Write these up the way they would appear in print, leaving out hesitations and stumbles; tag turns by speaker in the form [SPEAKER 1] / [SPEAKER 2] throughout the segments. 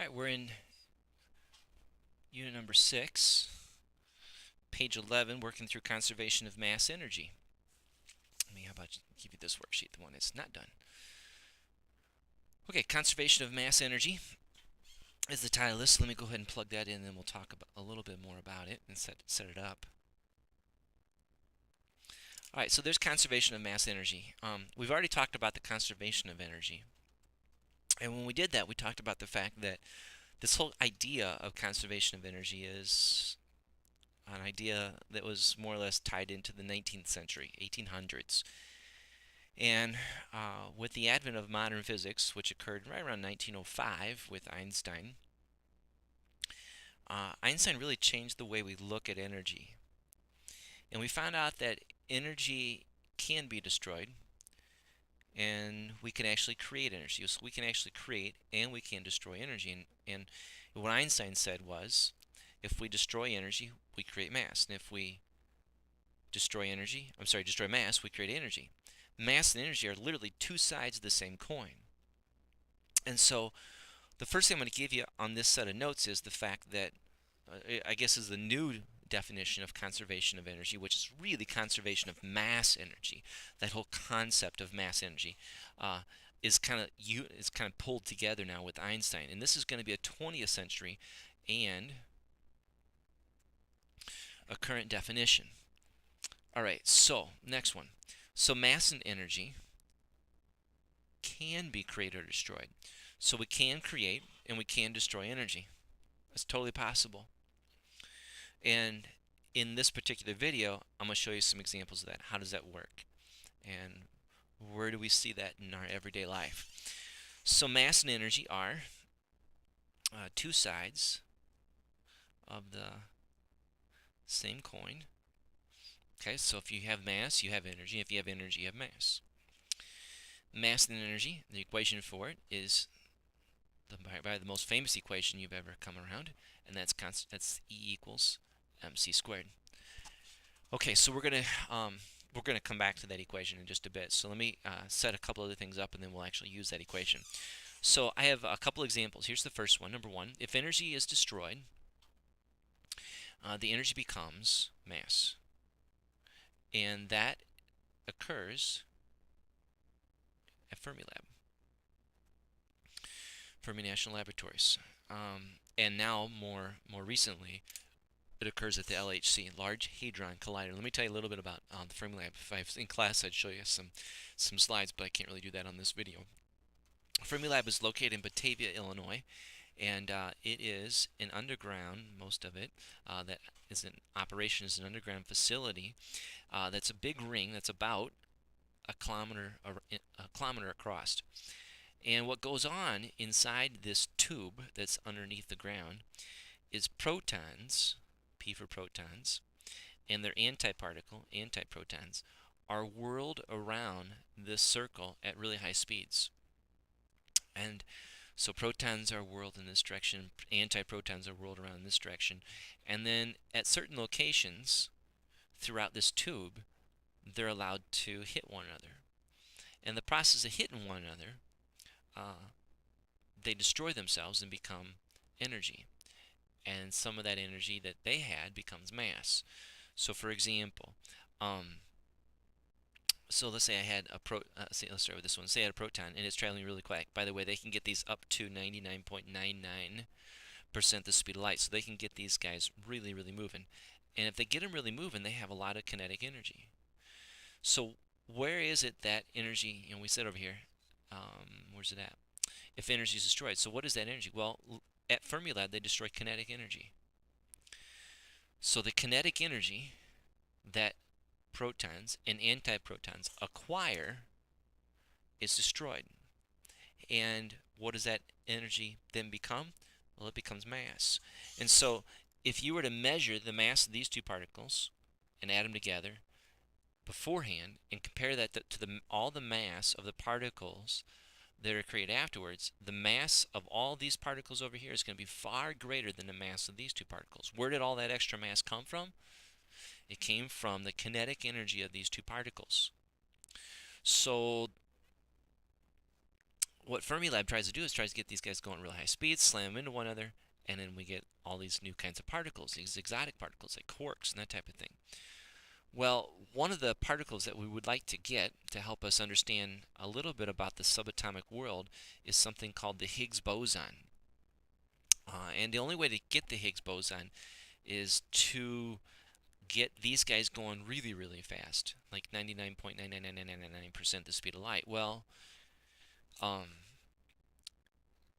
[SPEAKER 1] Alright, we're in unit number 6, page 11, working through conservation of mass energy. How about give you this worksheet, the one that's not done. Okay, conservation of mass energy is the title of this. Let me go ahead and plug that in, and then we'll talk about a little bit more about it and set it up. Alright, so there's conservation of mass energy. We've already talked about the conservation of energy. And when we did that, we talked about the fact that this whole idea of conservation of energy is an idea that was more or less tied into the 19th century, 1800s. And with the advent of modern physics, which occurred right around 1905 with Einstein, Einstein really changed the way we look at energy. And we found out that energy can be destroyed, and we can actually create energy. So we can actually create and we can destroy energy. And what Einstein said was, if we destroy energy, we create mass. And if we destroy mass, we create energy. Mass and energy are literally two sides of the same coin. And so the first thing I'm going to give you on this set of notes is the fact that, I guess is the new definition of conservation of energy, which is really conservation of mass energy. That whole concept of mass energy is kind of pulled together now with Einstein. And this is going to be a 20th century and a current definition. All right, so next one. So mass and energy can be created or destroyed. So we can create and we can destroy energy. That's totally possible. And in this particular video, I'm going to show you some examples of that. How does that work? And where do we see that in our everyday life? So mass and energy are two sides of the same coin. Okay, so if you have mass, you have energy. If you have energy, you have mass. Mass and energy, the equation for it is probably the most famous equation you've ever come around, and that's E equals mc squared. Okay, so we're gonna come back to that equation in just a bit. So let me set a couple other things up, and then we'll actually use that equation. So I have a couple examples. Here's the first one. Number one: if energy is destroyed, the energy becomes mass, and that occurs at Fermilab, Fermi National Laboratories, and now more recently, it occurs at the LHC, Large Hadron Collider. Let me tell you a little bit about the Fermilab. If I was in class, I'd show you some slides, but I can't really do that on this video. Fermilab is located in Batavia, Illinois, and it is an underground, most of it, that is in operation as an underground facility that's a big ring that's about a kilometer across. And what goes on inside this tube that's underneath the ground is protons, P for protons, and their antiparticle, antiprotons, are whirled around this circle at really high speeds. And so protons are whirled in this direction, antiprotons are whirled around in this direction, and then at certain locations throughout this tube, they're allowed to hit one another. And the process of hitting one another, they destroy themselves and become energy. And some of that energy that they had becomes mass. So for example, so let's say I had a let's start with this one. Say I had a proton and it's traveling really quick. By the way, they can get these up to 99.99% the speed of light. So they can get these guys really, really moving. And if they get them really moving, they have a lot of kinetic energy. So where is it that energy, we said over here, where's it at? If energy is destroyed. So what is that energy? Well, at Fermilab, they destroy kinetic energy. So the kinetic energy that protons and antiprotons acquire is destroyed. And what does that energy then become? Well, it becomes mass. And so if you were to measure the mass of these two particles and add them together beforehand and compare that to all the mass of the particles that are created afterwards, the mass of all these particles over here is going to be far greater than the mass of these two particles. Where did all that extra mass come from? It came from the kinetic energy of these two particles. So what Fermilab tries to do is tries to get these guys going at real high speeds, slam them into one another, and then we get all these new kinds of particles, these exotic particles like quarks and that type of thing. Well, one of the particles that we would like to get to help us understand a little bit about the subatomic world is something called the Higgs boson. And the only way to get the Higgs boson is to get these guys going really, really fast, like 99.99999% the speed of light. Well, um,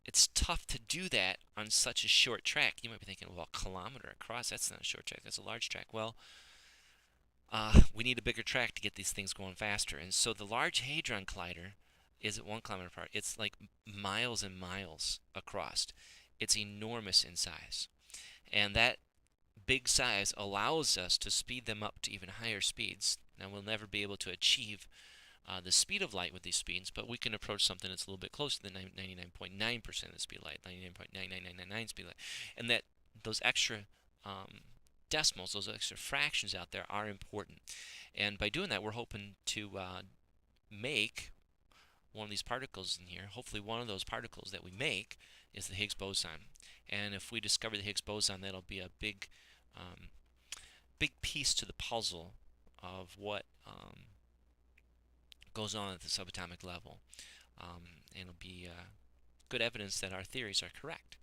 [SPEAKER 1] it's tough to do that on such a short track. You might be thinking, well, a kilometer across, that's not a short track, that's a large track. Well, we need a bigger track to get these things going faster. And so the Large Hadron Collider isn't 1 kilometer apart. It's like miles and miles across. It's enormous in size. And that big size allows us to speed them up to even higher speeds. Now, we'll never be able to achieve the speed of light with these speeds, but we can approach something that's a little bit closer than 99.9% of the speed of light, 99.99999 speed of light. And that those extra decimals, those extra fractions out there are important. And by doing that, we're hoping to make one of these particles in here. Hopefully one of those particles that we make is the Higgs boson. And if we discover the Higgs boson, that'll be a big piece to the puzzle of what goes on at the subatomic level. And it'll be good evidence that our theories are correct.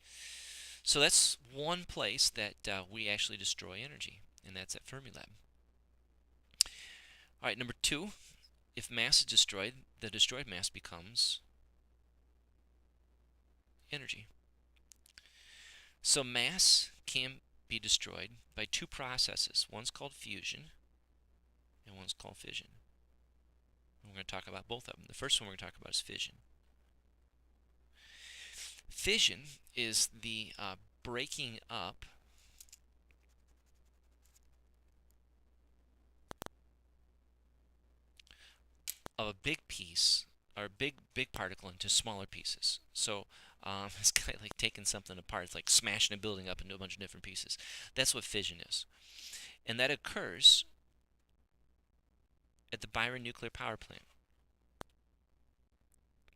[SPEAKER 1] So that's one place that we actually destroy energy, and that's at Fermilab. All right, number 2, if mass is destroyed, the destroyed mass becomes energy. So mass can be destroyed by 2 processes. One's called fusion, and one's called fission. We're going to talk about both of them. The first one we're going to talk about is fission. Fission is the breaking up of a big piece or a big particle into smaller pieces. So it's kind of like taking something apart. It's like smashing a building up into a bunch of different pieces. That's what fission is. And that occurs at the Byron nuclear power plant.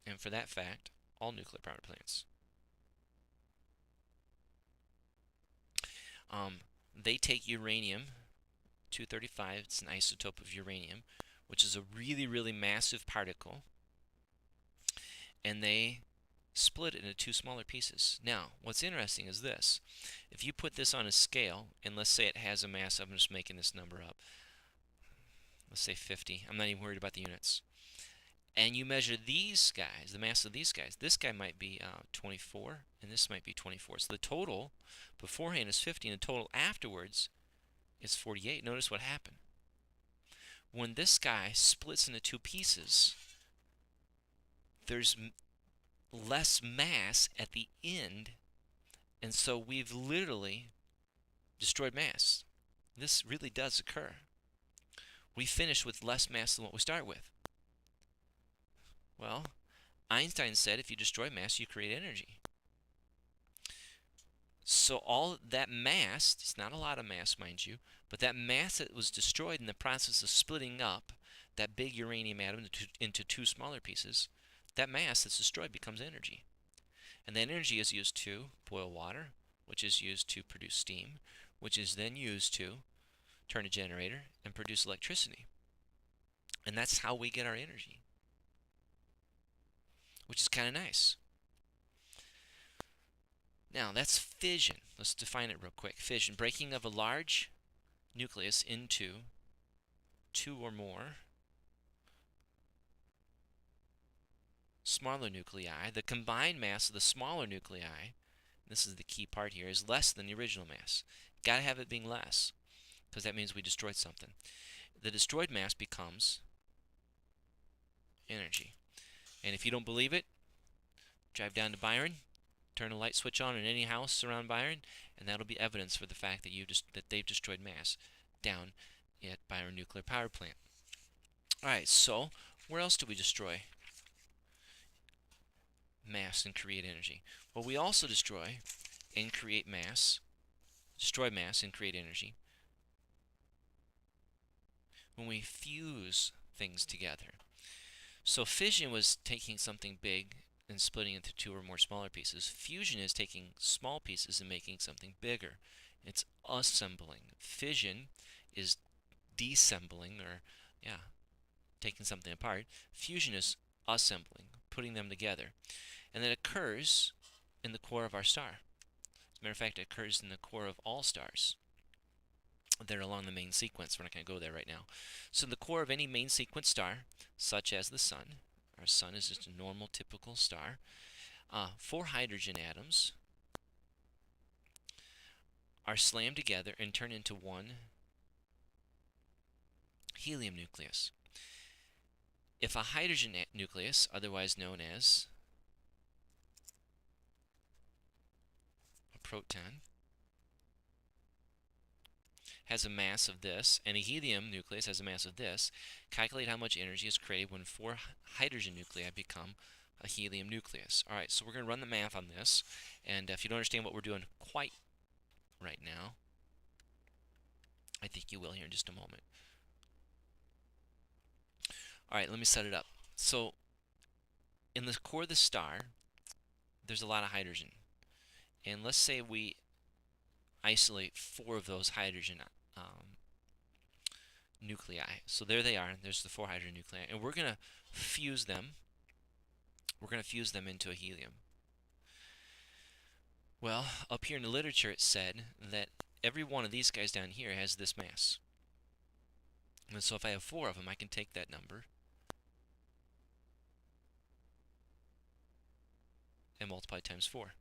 [SPEAKER 1] And for that fact, all nuclear power plants. They take uranium-235, it's an isotope of uranium, which is a really, really massive particle, and they split it into 2 smaller pieces. Now, what's interesting is this. If you put this on a scale, and let's say it has a mass, I'm just making this number up, let's say 50, I'm not even worried about the units, and you measure these guys, the mass of these guys, this guy might be 24, and this might be 24. So the total beforehand is 50, and the total afterwards is 48. Notice what happened. When this guy splits into 2 pieces, there's less mass at the end, and so we've literally destroyed mass. This really does occur. We finish with less mass than what we start with. Well, Einstein said if you destroy mass, you create energy. So all that mass, it's not a lot of mass, mind you, but that mass that was destroyed in the process of splitting up that big uranium atom into 2 smaller pieces, that mass that's destroyed becomes energy. And that energy is used to boil water, which is used to produce steam, which is then used to turn a generator and produce electricity. And that's how we get our energy, which is kind of nice. Now, that's fission. Let's define it real quick. Fission, breaking of a large nucleus into 2 or more smaller nuclei. The combined mass of the smaller nuclei, this is the key part here, is less than the original mass. Got to have it being less, because that means we destroyed something. The destroyed mass becomes energy. And if you don't believe it, drive down to Byron, turn a light switch on in any house around Byron, and that'll be evidence for the fact that they've destroyed mass down at Byron Nuclear Power Plant. All right, so where else do we destroy mass and create energy? Well, we also destroy and create mass, and create energy when we fuse things together. So fission was taking something big and splitting into two or more smaller pieces. Fusion is taking small pieces and making something bigger. It's assembling. Fission is deassembling, or yeah, taking something apart. Fusion is assembling, putting them together. And that occurs in the core of our star. As a matter of fact, it occurs in the core of all stars that are along the main sequence. We're not going to go there right now. So in the core of any main sequence star, such as the sun, our sun is just a normal, typical star, 4 hydrogen atoms are slammed together and turn into one helium nucleus. If a hydrogen nucleus, otherwise known as a proton, has a mass of this, and a helium nucleus has a mass of this, calculate how much energy is created when 4 hydrogen nuclei become a helium nucleus. All right, so we're going to run the math on this, and if you don't understand what we're doing quite right now, I think you will here in just a moment. All right, let me set it up. So in the core of the star, there's a lot of hydrogen. And let's say we isolate 4 of those hydrogen nuclei. So there they are. There's the 4 hydrogen nuclei. And we're going to fuse them. We're going to fuse them into a helium. Well, up here in the literature it said that every one of these guys down here has this mass. And so if I have 4 of them, I can take that number and multiply times 4.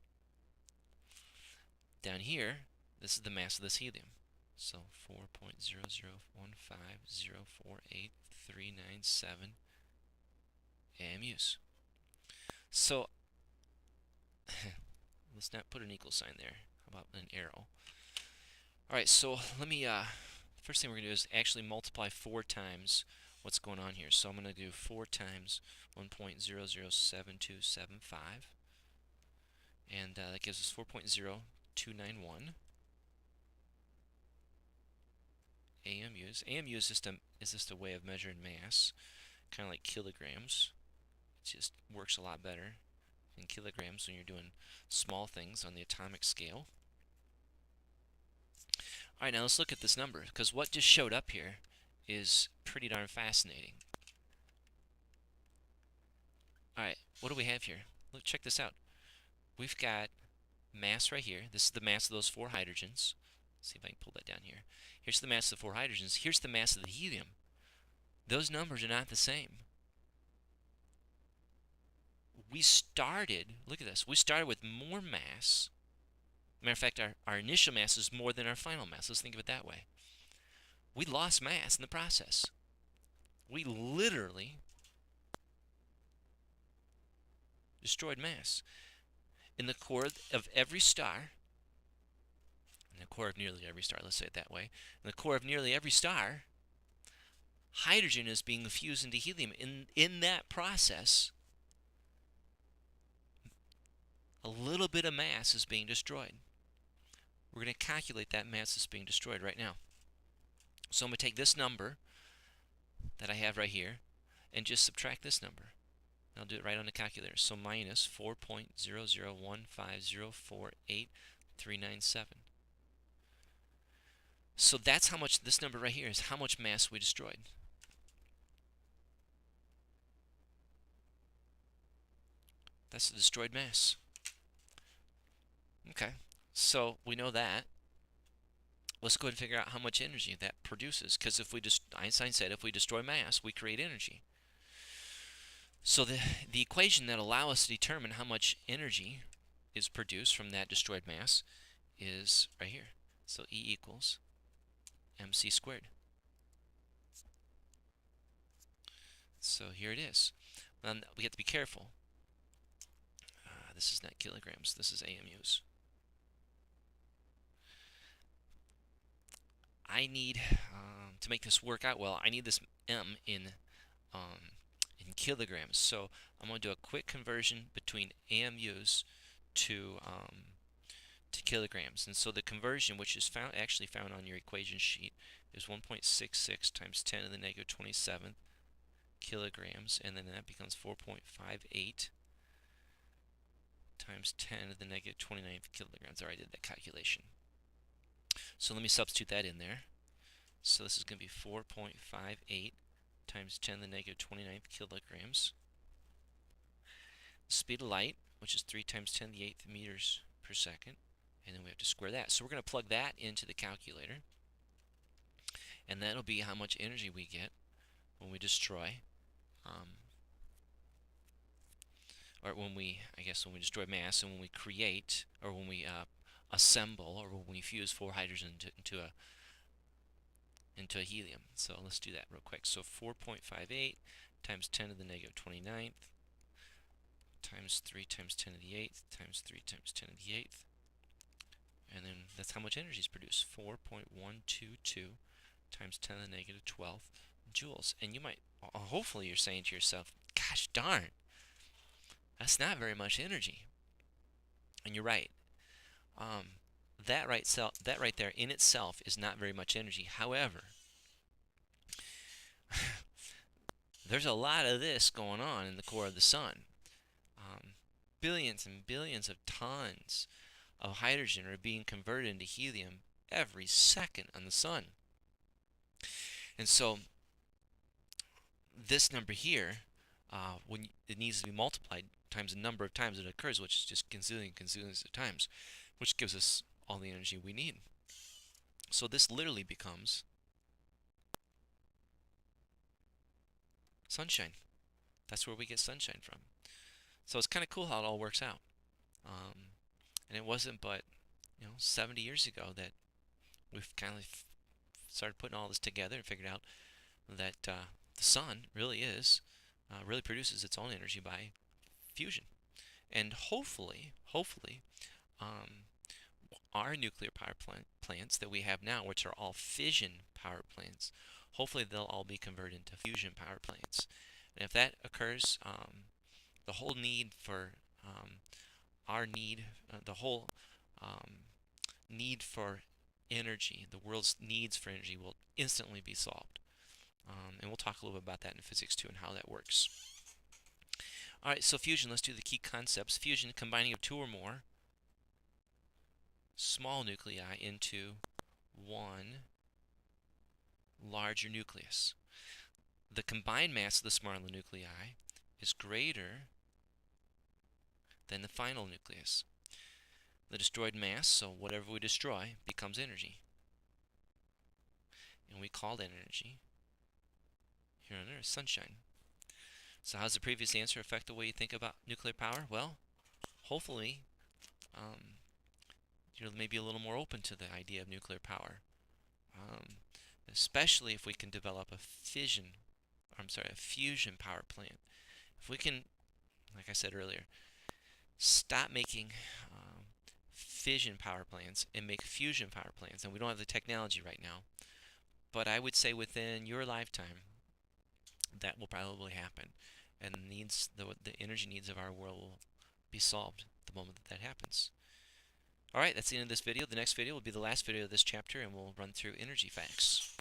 [SPEAKER 1] Down here, this is the mass of this helium. So 4.0015048,397 AMUs. So let's not put an equal sign there. How about an arrow? All right, so let me, first thing we're going to do is actually multiply 4 times what's going on here. So I'm going to do 4 times 1.007275. And that gives us 4.0291 AMUs. AMU is just a way of measuring mass, kind of like kilograms. It just works a lot better in kilograms when you're doing small things on the atomic scale. All right, now let's look at this number, because what just showed up here is pretty darn fascinating. All right, what do we have here? Look, check this out. We've got mass right here. This is the mass of those 4 hydrogens. Let's see if I can pull that down here. Here's the mass of the 4 hydrogens. Here's the mass of the helium. Those numbers are not the same. We started, look at this, we started with more mass. Matter of fact, our initial mass is more than our final mass. Let's think of it that way. We lost mass in the process. We literally destroyed mass. In the core of every star, in the core of nearly every star, let's say it that way, in the core of nearly every star, hydrogen is being fused into helium. In that process, a little bit of mass is being destroyed. We're going to calculate that mass that's being destroyed right now. So I'm going to take this number that I have right here and just subtract this number. I'll do it right on the calculator. So minus 4.0015048,397. So that's how much, this number right here is how much mass we destroyed. That's the destroyed mass. Okay, so we know that. Let's go ahead and figure out how much energy that produces, because if we just, Einstein said, if we destroy mass, we create energy. So the equation that allows us to determine how much energy is produced from that destroyed mass is right here. So E equals mc squared. So here it is. Now we have to be careful. This is not kilograms, this is AMUs. I need, to make this work out well, I need this M in kilograms. So I'm going to do a quick conversion between AMUs to kilograms. And so the conversion, which is actually found on your equation sheet, is 1.66 times 10 to the negative 27th kilograms, and then that becomes 4.58 times 10 to the negative 29th kilograms. Already did that calculation. So let me substitute that in there. So this is going to be 4.58 times 10 to the negative 29th kilograms. The speed of light, which is 3 times 10 to the 8th meters per second. And then we have to square that. So we're going to plug that into the calculator. And that'll be how much energy we get when we destroy, or when we, I guess when we destroy mass, and when we create, or when we assemble, or when we fuse 4 hydrogen into a helium. So let's do that real quick. So 4.58 times 10 to the negative 29th times 3 times 10 to the 8th times 3 times 10 to the 8th. And then that's how much energy is produced. 4.122 times 10 to the negative 12 joules. And you might, hopefully you're saying to yourself, gosh darn, that's not very much energy. And you're right. That right there in itself is not very much energy. However, there's a lot of this going on in the core of the sun. Billions and billions of tons of hydrogen are being converted into helium every second on the sun. And so this number here, when it needs to be multiplied times the number of times it occurs, which is just gazillions of times, which gives us all the energy we need. So this literally becomes sunshine. That's where we get sunshine from. So it's kind of cool how it all works out. And it wasn't but 70 years ago that we've kind of started putting all this together and figured out that the sun really produces its own energy by fusion. And hopefully, our nuclear power plants that we have now, which are all fission power plants, hopefully they'll all be converted into fusion power plants. And if that occurs, the whole need for the whole need for energy, the world's needs for energy will instantly be solved. And we'll talk a little bit about that in physics too and how that works. Alright, so fusion, let's do the key concepts. Fusion, combining of 2 or more small nuclei into one larger nucleus. The combined mass of the smaller nuclei is greater than the final nucleus. The destroyed mass, so whatever we destroy, becomes energy. And we call that energy here on Earth sunshine. So how does the previous answer affect the way you think about nuclear power? Well, hopefully you're maybe a little more open to the idea of nuclear power, especially if we can develop a fusion power plant. If we can, like I said earlier, stop making fission power plants and make fusion power plants, and we don't have the technology right now, but I would say within your lifetime that will probably happen, and the energy needs of our world will be solved the moment that happens. Alright, that's the end of this video. The next video will be the last video of this chapter, and we'll run through energy facts.